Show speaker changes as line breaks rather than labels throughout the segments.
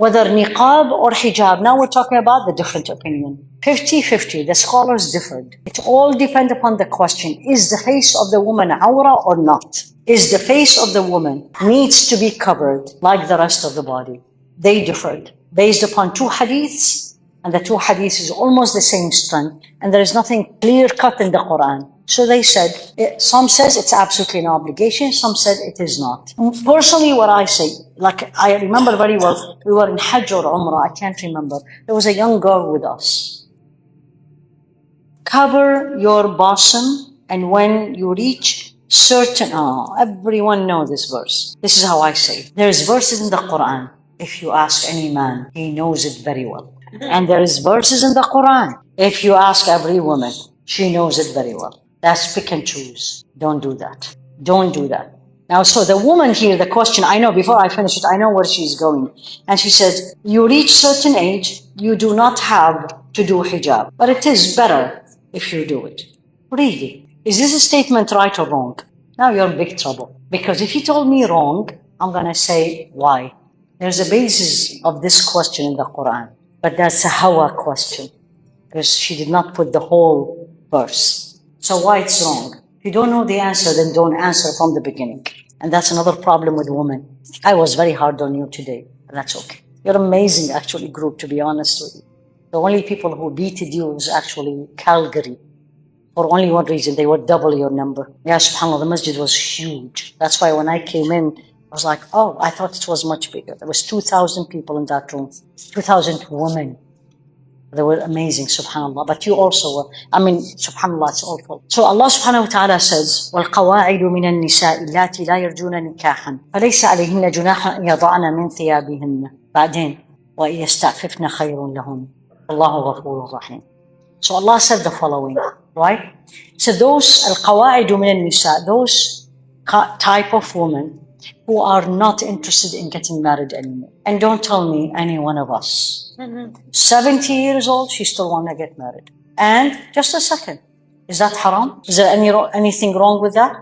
whether niqab or hijab. Now we're talking about the different opinion. 50-50, the scholars differed. It all depends upon the question, is the face of the woman awra or not? Is the face of the woman needs to be covered like the rest of the body? They differed based upon two hadiths, and the two hadiths is almost the same strength, and there is nothing clear cut in the Quran. So they said, some says it's absolutely an obligation, some said it is not. Personally, what I say, like I remember very well, we were in Hajj or Umrah, I can't remember. There was a young girl with us. Cover your bosom, and when you reach certain, everyone knows this verse. This is how I say it. There's verses in the Quran. If you ask any man, he knows it very well. And there is verses in the Quran. If you ask every woman, she knows it very well. That's pick and choose. Don't do that. Don't do that. Now, so the woman here, the question, I know before I finish it, I know where she's going. And she says, you reach certain age, you do not have to do hijab. But it is better if you do it. Really? Is this a statement right or wrong? Now you're in big trouble. Because if you told me wrong, I'm going to say why. There's a basis of this question in the Quran. But that's a hawa question. Because she did not put the whole verse. So why it's wrong? If you don't know the answer, then don't answer from the beginning. And that's another problem with women. I was very hard on you today, but that's okay. You're amazing, actually, group, to be honest with you. The only people who beated you was actually Calgary. For only one reason, they would double your number. Yeah, subhanAllah, the masjid was huge. That's why when I came in, I was like, oh, I thought it was much bigger. There was 2,000 people in that room, 2,000 women. They were amazing, subhanAllah. But you also were, subhanAllah, it's awful. So Allah subhanahu wa ta'ala says, وَالْقَوَاعِدُ مِنَ النِّسَاءِ اللَّاتِي لَا يَرْجُونَ نِكَاحًا فَلَيْسَ عَلَيْهِنَّ جُنَاحٌ أَنْ يَضَعْنَ مِنْ ثِيَابِهِنَّ بعدين وَإِنْ يَسْتَعْفِفْنَ خَيْرٌ لَهُنَّ وَاللَّهُ غَفُورٌ رَحِيمٌ. So Allah said the following, right? So those الْقَوَاعِدُ مِنَ النِّسَاء, those type of women who are not interested in getting married anymore. And don't tell me any one of us. 70 years old, she still want to get married. And just a second, is that haram? Is there anything wrong with that?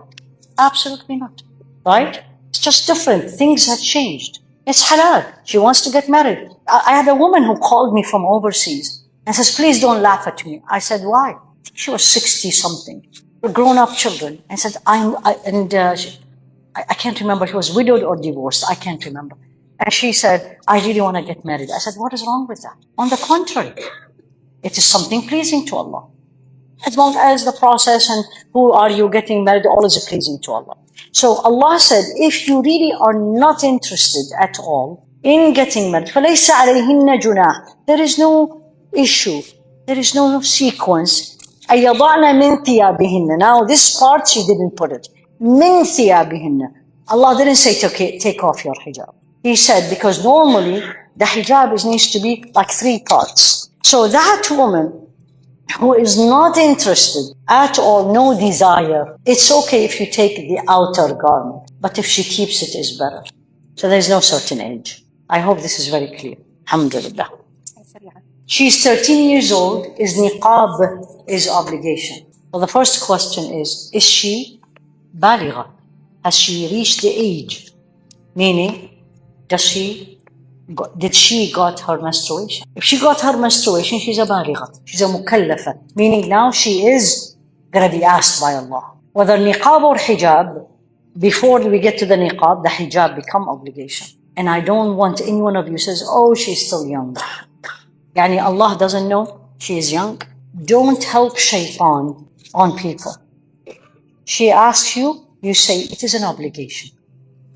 Absolutely not, right? It's just different. Things have changed. It's halal. She wants to get married. I had a woman who called me from overseas and says, please don't laugh at me. I said, why? I think she was 60 something. We're grown-up children. And said, I can't remember, she was widowed or divorced, I can't remember. And she said, I really want to get married. I said, what is wrong with that? On the contrary, it is something pleasing to Allah. As long as the process and who are you getting married, all is pleasing to Allah. So Allah said, if you really are not interested at all in getting married, فَلَيْسَ عَلَيْهِنَّ جُنَاحٌ, there is no issue, there is no sequence. أَيَضَعْنَ مِنْ ثِيَابِهِنَّ. Now this part she didn't put it. مِنْ ثِيَابِهِنَّ. Allah didn't say take off your hijab. He said, because normally the hijab needs to be like 3 parts. So that woman who is not interested at all, no desire, it's okay if you take the outer garment. But if she keeps it, is better. So there's no certain age. I hope this is very clear. Alhamdulillah. She's 13 years old. Is niqab is obligation? Well, the first question is she baligha? Has she reached the age? Meaning, did she got her menstruation? If she got her menstruation, she's a baligha. She's a mukallafa. Meaning now she is going to be asked by Allah. Whether niqab or hijab, before we get to the niqab, the hijab become obligation. And I don't want any one of you says, oh, she's still young. Yani Allah doesn't know she is young. Don't help shaitan on people. She asks you, you say, it is an obligation.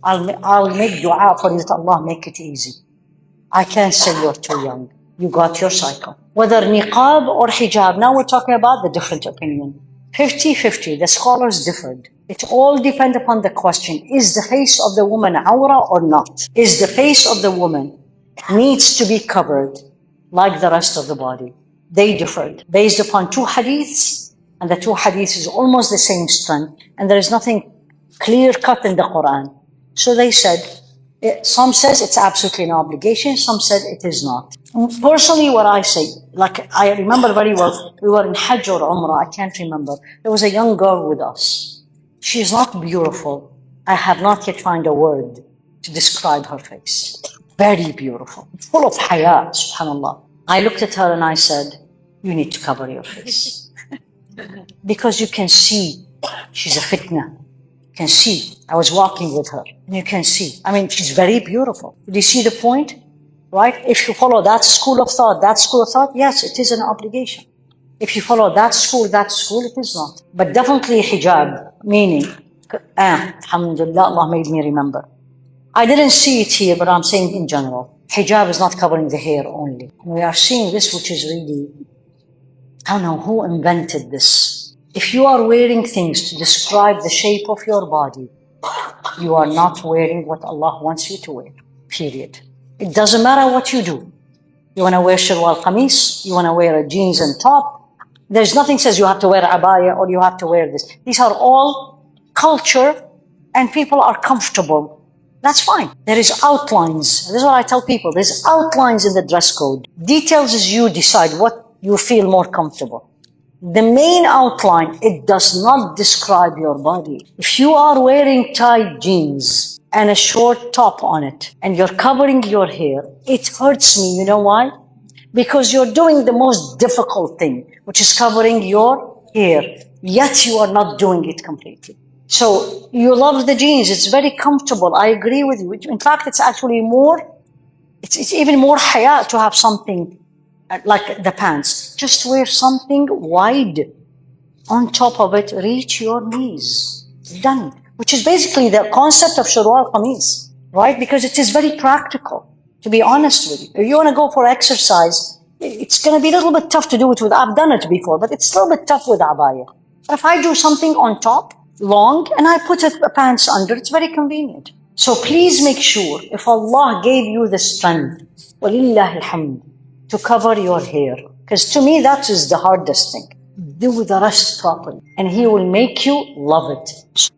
I'll make dua for you that Allah make it easy. I can't say you're too young. You got your cycle. Whether niqab or hijab, now we're talking about the different opinion. 50-50, the scholars differed. It all depends upon the question, is the face of the woman awra or not? Is the face of the woman needs to be covered like the rest of the body? They differed based upon 2 hadiths, and the 2 hadiths is almost the same strength, and there is nothing clear cut in the Quran. So they said, some says it's absolutely an obligation, some said it is not. Personally, what I say, like I remember very well, we were in Hajj or Umrah, I can't remember. There was a young girl with us. She is not beautiful. I have not yet found a word to describe her face. Very beautiful, full of hayaa, subhanallah. I looked at her and I said, you need to cover your face. Because you can see she's a fitna. You can see. I was walking with her and you can see. I mean, she's very beautiful. Do you see the point? Right? If you follow that school of thought, yes, it is an obligation. If you follow that school, it is not. But definitely hijab, meaning, alhamdulillah, Allah made me remember. I didn't see it here, but I'm saying in general. Hijab is not covering the hair only. We are seeing this, which is really, I don't know who invented this. If you are wearing things to describe the shape of your body, you are not wearing what Allah wants you to wear, period. It doesn't matter what you do. You want to wear sharwal qamis, you want to wear a jeans and top. There's nothing says you have to wear abaya or you have to wear this. These are all culture and people are comfortable. That's fine. There is outlines. This is what I tell people. There's outlines in the dress code. Details is you decide what you feel more comfortable. The main outline, it does not describe your body. If you are wearing tight jeans and a short top on it and you're covering your hair, it hurts me. You know why? Because you're doing the most difficult thing, which is covering your hair, yet you are not doing it completely. So you love the jeans, it's very comfortable, I agree with you. In fact, it's actually it's even more hayaa to have something like the pants. Just wear something wide. On top of it, reach your knees. Done. Which is basically the concept of sharwal qamis, right? Because it is very practical. To be honest with you, if you want to go for exercise, it's going to be a little bit tough to do it with, I've done it before, but it's a little bit tough with abaya. But if I do something on top, long, and I put a pants under, it's very convenient. So please make sure, if Allah gave you the strength, walillahi alhamd, to cover your hair, because to me that is the hardest thing. Do the rest properly, and He will make you love it.